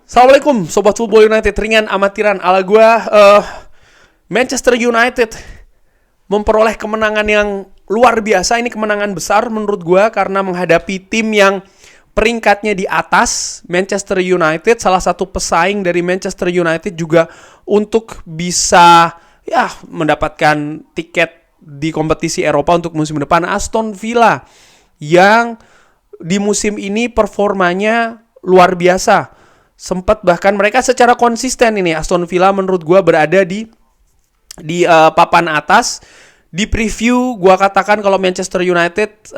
Assalamualaikum Sobat Football United, ringan amatiran ala gue. Manchester United memperoleh kemenangan yang luar biasa. Ini kemenangan besar menurut gue karena menghadapi tim yang peringkatnya di atas, Manchester United. Salah satu pesaing dari Manchester United juga untuk bisa mendapatkan tiket di kompetisi Eropa untuk musim depan. Aston Villa yang di musim ini performanya luar biasa. Sempat bahkan mereka secara konsisten ini Aston Villa menurut gue berada di papan atas. Di preview gue katakan kalau Manchester United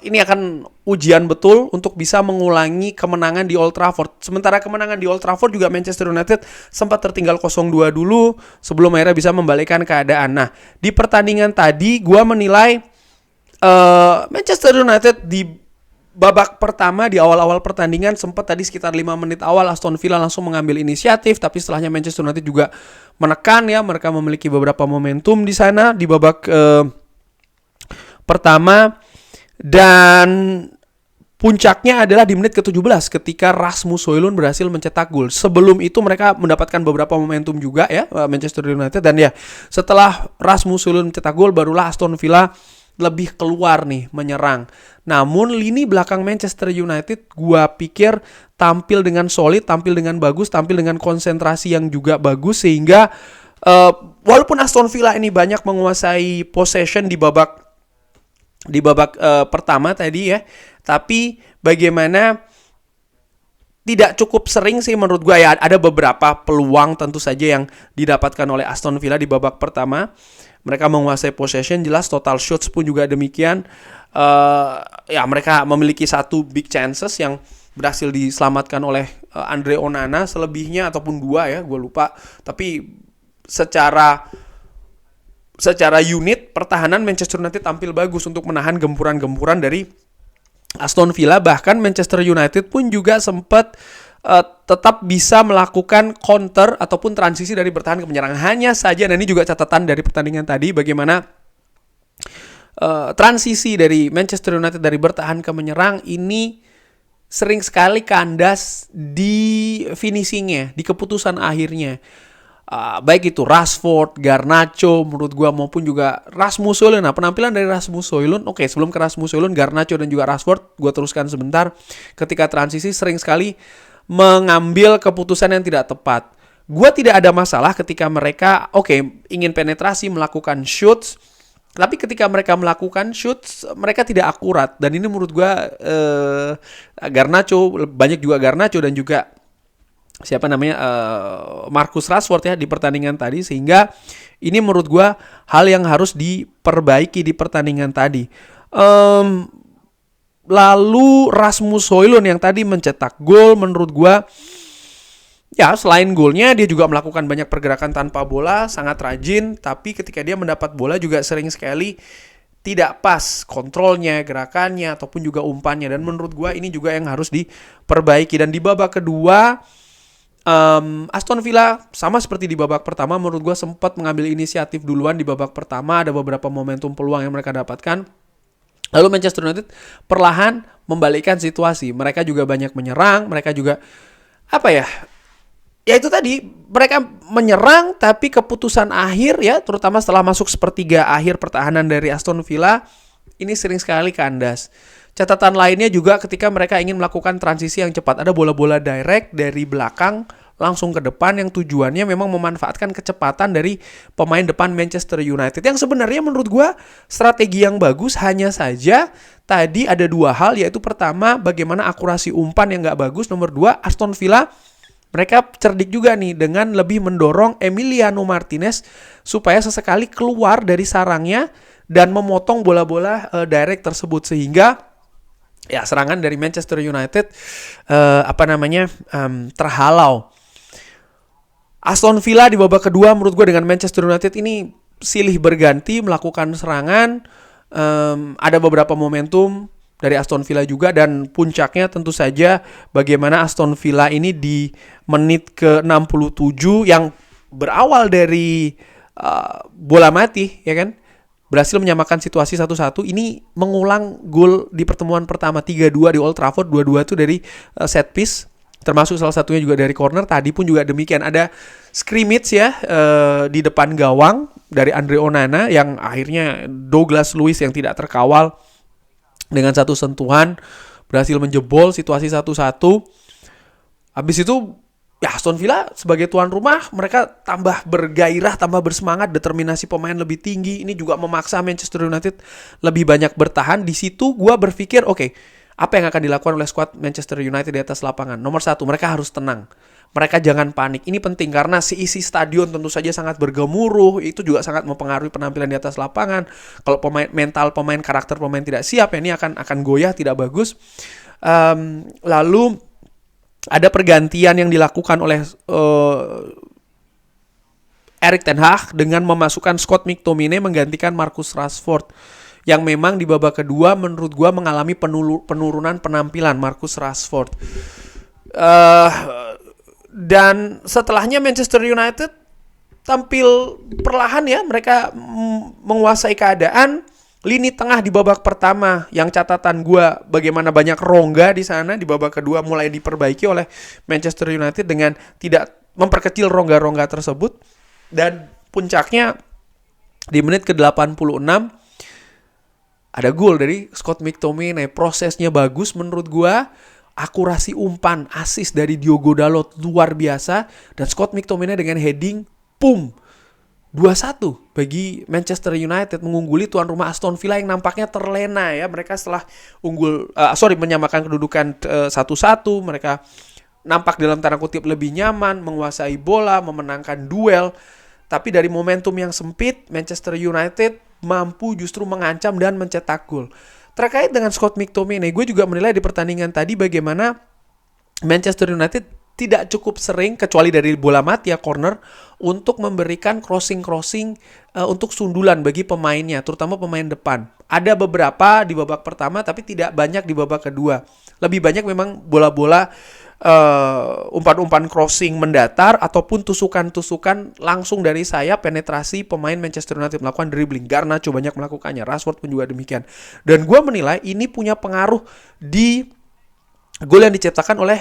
ini akan ujian betul untuk bisa mengulangi kemenangan di Old Trafford. Sementara kemenangan di Old Trafford juga Manchester United sempat tertinggal 0-2 dulu sebelum akhirnya bisa membalikkan keadaan. Nah, di pertandingan tadi gue menilai Manchester United di babak pertama, di awal-awal pertandingan sempat tadi sekitar 5 menit awal Aston Villa langsung mengambil inisiatif, tapi setelahnya Manchester United juga menekan ya, mereka memiliki beberapa momentum di sana di babak pertama, dan puncaknya adalah di menit ke-17 ketika Rasmus Højlund berhasil mencetak gol. Sebelum itu mereka mendapatkan beberapa momentum juga ya, Manchester United, dan ya setelah Rasmus Højlund mencetak gol barulah Aston Villa lebih keluar nih menyerang. Namun lini belakang Manchester United gua pikir tampil dengan solid, tampil dengan bagus, tampil dengan konsentrasi yang juga bagus, sehingga walaupun Aston Villa ini banyak menguasai possession di babak pertama tadi ya, tapi bagaimana tidak cukup sering sih menurut gue ya, ada beberapa peluang tentu saja yang didapatkan oleh Aston Villa di babak pertama. Mereka menguasai possession, jelas total shots pun juga demikian. Mereka memiliki satu big chances yang berhasil diselamatkan oleh Andre Onana, selebihnya ataupun 2 ya, gue lupa. Tapi secara unit pertahanan Manchester United tampil bagus untuk menahan gempuran-gempuran dari Aston Villa. Bahkan Manchester United pun juga sempat tetap bisa melakukan counter ataupun transisi dari bertahan ke menyerang. Hanya saja, dan ini juga catatan dari pertandingan tadi, bagaimana transisi dari Manchester United dari bertahan ke menyerang ini sering sekali kandas di finishingnya, di keputusan akhirnya. Baik itu Rashford, Garnacho menurut gua, maupun juga Rasmus Højlund. Nah, penampilan dari Rasmus Højlund, oke, sebelum ke Rasmus Højlund, Garnacho dan juga Rashford, gua teruskan sebentar. Ketika transisi sering sekali mengambil keputusan yang tidak tepat. Gua tidak ada masalah ketika mereka ingin penetrasi, melakukan shoots, tapi ketika mereka melakukan shoots mereka tidak akurat. Dan ini menurut gua Garnacho, banyak juga Garnacho dan juga Marcus Rashford ya di pertandingan tadi, sehingga ini menurut gue hal yang harus diperbaiki di pertandingan tadi. Lalu Rasmus Højlund yang tadi mencetak gol, menurut gue ya selain golnya dia juga melakukan banyak pergerakan tanpa bola, sangat rajin, tapi ketika dia mendapat bola juga sering sekali tidak pas kontrolnya, gerakannya ataupun juga umpannya, dan menurut gue ini juga yang harus diperbaiki. Dan di babak kedua Aston Villa sama seperti di babak pertama, menurut gue sempat mengambil inisiatif duluan di babak pertama, ada beberapa momentum peluang yang mereka dapatkan. Lalu Manchester United perlahan membalikkan situasi. Mereka juga banyak menyerang, mereka juga ya itu tadi, mereka menyerang tapi keputusan akhir ya, terutama setelah masuk sepertiga akhir pertahanan dari Aston Villa ini sering sekali kandas. Catatan lainnya juga ketika mereka ingin melakukan transisi yang cepat, ada bola-bola direct dari belakang langsung ke depan yang tujuannya memang memanfaatkan kecepatan dari pemain depan Manchester United, yang sebenarnya menurut gue strategi yang bagus. Hanya saja tadi ada 2 hal, yaitu pertama bagaimana akurasi umpan yang gak bagus, nomor 2 Aston Villa mereka cerdik juga nih dengan lebih mendorong Emiliano Martinez supaya sesekali keluar dari sarangnya dan memotong bola-bola direct tersebut, sehingga ya serangan dari Manchester United terhalau. Aston Villa di babak kedua menurut gue dengan Manchester United ini silih berganti melakukan serangan. Ada beberapa momentum dari Aston Villa juga, dan puncaknya tentu saja bagaimana Aston Villa ini di menit ke-67 yang berawal dari bola mati ya kan, berhasil menyamakan situasi 1-1. Ini mengulang gol di pertemuan pertama 3-2 di Old Trafford, 2-2 itu dari set piece. termasuk salah satunya juga dari corner. Tadi pun juga demikian, ada scrimmage ya di depan gawang dari Andre Onana yang akhirnya Douglas Luiz yang tidak terkawal dengan satu sentuhan berhasil menjebol situasi 1-1. Habis itu ya Aston Villa sebagai tuan rumah, mereka tambah bergairah, tambah bersemangat, determinasi pemain lebih tinggi. Ini juga memaksa Manchester United lebih banyak bertahan. Di situ gue berpikir, oke, apa yang akan dilakukan oleh skuad Manchester United di atas lapangan? Nomor 1, mereka harus tenang. Mereka jangan panik. Ini penting karena isi stadion tentu saja sangat bergemuruh. Itu juga sangat mempengaruhi penampilan di atas lapangan. Kalau mental pemain, karakter pemain tidak siap, ya ini akan goyah, tidak bagus. Lalu ada pergantian yang dilakukan oleh Erik ten Hag dengan memasukkan Scott McTominay menggantikan Marcus Rashford, yang memang di babak kedua menurut gua mengalami penurunan penampilan Marcus Rashford. Dan setelahnya Manchester United tampil perlahan ya, mereka menguasai keadaan. Lini tengah di babak pertama, yang catatan gue bagaimana banyak rongga di sana, di babak kedua mulai diperbaiki oleh Manchester United dengan tidak memperkecil rongga-rongga tersebut. Dan puncaknya di menit ke-86 ada gol dari Scott McTominay. Prosesnya bagus menurut gue, akurasi umpan, assist dari Diogo Dalot luar biasa, dan Scott McTominay dengan heading, 2-1 bagi Manchester United, mengungguli tuan rumah Aston Villa yang nampaknya terlena ya. Mereka setelah menyamakan kedudukan 1-1, mereka nampak dalam tanda kutip lebih nyaman, menguasai bola, memenangkan duel. Tapi dari momentum yang sempit, Manchester United mampu justru mengancam dan mencetak gol. Terkait dengan Scott McTominay, gue juga menilai di pertandingan tadi bagaimana Manchester United tidak cukup sering, kecuali dari bola mati ya, corner, untuk memberikan crossing untuk sundulan bagi pemainnya, terutama pemain depan. Ada beberapa di babak pertama, tapi tidak banyak di babak kedua. Lebih banyak memang bola-bola umpan-umpan crossing mendatar ataupun tusukan-tusukan langsung dari sayap, penetrasi pemain Manchester United melakukan dribbling. Garnacho banyak melakukannya, Rashford pun juga demikian. Dan gue menilai ini punya pengaruh di gol yang diciptakan oleh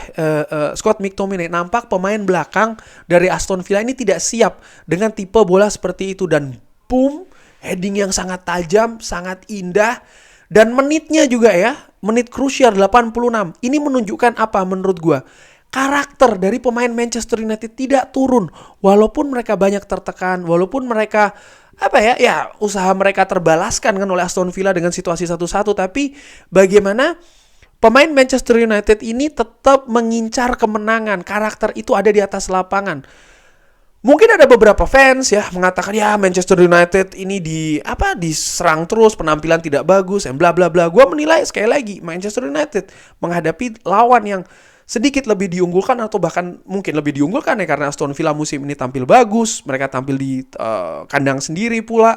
Scott McTominay. Nampak pemain belakang dari Aston Villa ini tidak siap dengan tipe bola seperti itu. Dan boom, heading yang sangat tajam, sangat indah. Dan menitnya juga ya, menit krusial 86. Ini menunjukkan apa menurut gue? Karakter dari pemain Manchester United tidak turun. Walaupun mereka banyak tertekan, walaupun mereka usaha mereka terbalaskan kan oleh Aston Villa dengan situasi 1-1. Tapi bagaimana pemain Manchester United ini tetap mengincar kemenangan. Karakter itu ada di atas lapangan. Mungkin ada beberapa fans ya mengatakan ya Manchester United ini diserang terus, penampilan tidak bagus, bla bla bla. Gua menilai sekali lagi Manchester United menghadapi lawan yang sedikit lebih diunggulkan atau bahkan mungkin lebih diunggulkan ya, karena Aston Villa musim ini tampil bagus, mereka tampil di kandang sendiri pula,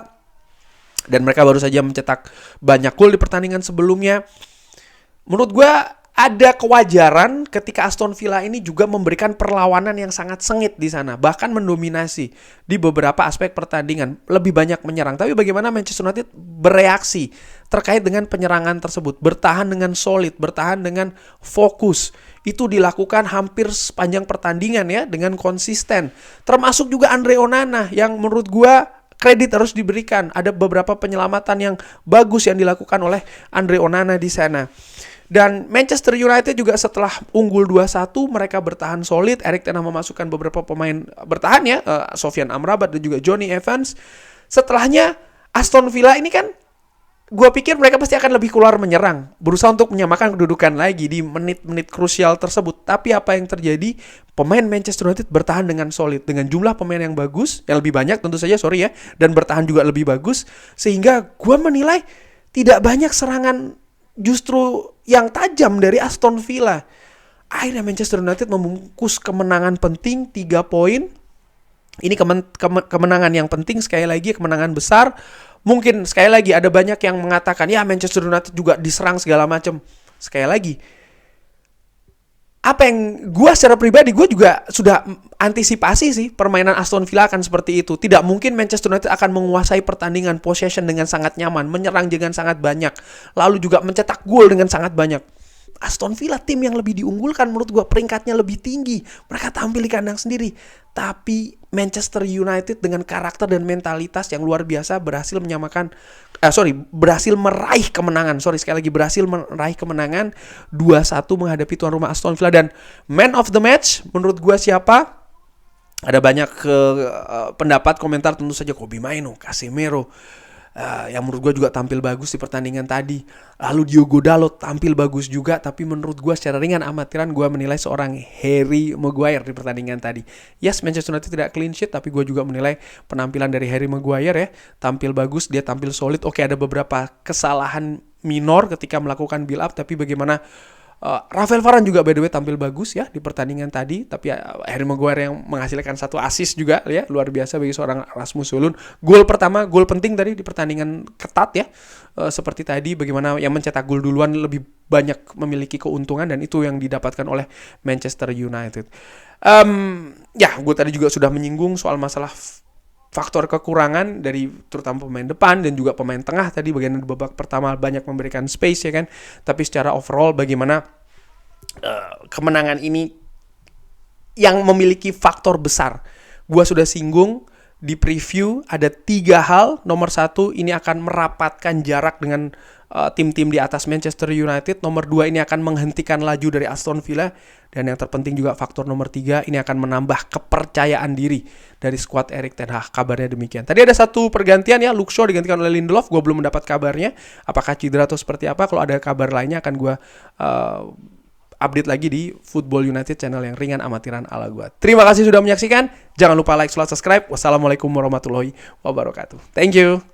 dan mereka baru saja mencetak banyak gol di pertandingan sebelumnya. Menurut gue ada kewajaran ketika Aston Villa ini juga memberikan perlawanan yang sangat sengit di sana, bahkan mendominasi di beberapa aspek pertandingan, lebih banyak menyerang. Tapi bagaimana Manchester United bereaksi terkait dengan penyerangan tersebut, bertahan dengan solid, bertahan dengan fokus, itu dilakukan hampir sepanjang pertandingan ya, dengan konsisten. Termasuk juga Andre Onana yang menurut gue kredit harus diberikan. Ada beberapa penyelamatan yang bagus yang dilakukan oleh Andre Onana di sana. Dan Manchester United juga setelah unggul 2-1, mereka bertahan solid. Erik ten Hag memasukkan beberapa pemain bertahan ya, Sofyan Amrabat dan juga Johnny Evans. Setelahnya Aston Villa ini kan, gue pikir mereka pasti akan lebih keluar menyerang, berusaha untuk menyamakan kedudukan lagi di menit-menit krusial tersebut. Tapi apa yang terjadi? Pemain Manchester United bertahan dengan solid, dengan jumlah pemain yang bagus, yang lebih banyak tentu saja, dan bertahan juga lebih bagus. Sehingga gue menilai tidak banyak serangan justru yang tajam dari Aston Villa. Akhirnya Manchester United membungkus kemenangan penting 3 poin. Ini kemenangan yang penting, sekali lagi kemenangan besar. Mungkin sekali lagi ada banyak yang mengatakan ya Manchester United juga diserang segala macam. Sekali lagi, apa yang gue secara pribadi, gue juga sudah antisipasi sih permainan Aston Villa akan seperti itu. Tidak mungkin Manchester United akan menguasai pertandingan possession dengan sangat nyaman, menyerang dengan sangat banyak, lalu juga mencetak gol dengan sangat banyak. Aston Villa tim yang lebih diunggulkan menurut gue, peringkatnya lebih tinggi. Mereka tampil di kandang sendiri. Tapi Manchester United dengan karakter dan mentalitas yang luar biasa berhasil meraih kemenangan. Berhasil meraih kemenangan 2-1 menghadapi tuan rumah Aston Villa. Dan man of the match menurut gue siapa? Ada banyak pendapat, komentar, tentu saja Kobbie Mainoo, Casemiro, yang menurut gue juga tampil bagus di pertandingan tadi. Lalu Diogo Dalot tampil bagus juga, tapi menurut gue secara ringan amatiran gue menilai seorang Harry Maguire di pertandingan tadi. Yes, Manchester United tidak clean sheet, tapi gue juga menilai penampilan dari Harry Maguire ya, tampil bagus, dia tampil solid. Oke, ada beberapa kesalahan minor ketika melakukan build up, tapi bagaimana Rafael Varane juga by the way tampil bagus ya di pertandingan tadi. Tapi Harry Maguire yang menghasilkan 1 assist juga ya, luar biasa bagi seorang Rasmus Højlund. Gol pertama, gol penting tadi di pertandingan ketat ya, seperti tadi bagaimana yang mencetak gol duluan lebih banyak memiliki keuntungan, dan itu yang didapatkan oleh Manchester United. Gue tadi juga sudah menyinggung soal masalah faktor kekurangan dari terutama pemain depan dan juga pemain tengah tadi, bagian di babak pertama banyak memberikan space ya kan. Tapi secara overall bagaimana kemenangan ini yang memiliki faktor besar. Gua sudah singgung di preview ada 3 hal. Nomor 1, ini akan merapatkan jarak dengan tim-tim di atas Manchester United. Nomor 2, ini akan menghentikan laju dari Aston Villa. Dan yang terpenting juga faktor nomor 3, ini akan menambah kepercayaan diri dari skuad Erik ten Hag. Kabarnya demikian. Tadi ada satu pergantian ya, Luke Shaw digantikan oleh Lindelof. Gue belum mendapat kabarnya apakah cedera atau seperti apa. Kalau ada kabar lainnya akan gue update lagi di Football United channel yang ringan amatiran ala gue. Terima kasih sudah menyaksikan. Jangan lupa like, subscribe. Wassalamualaikum warahmatullahi wabarakatuh. Thank you.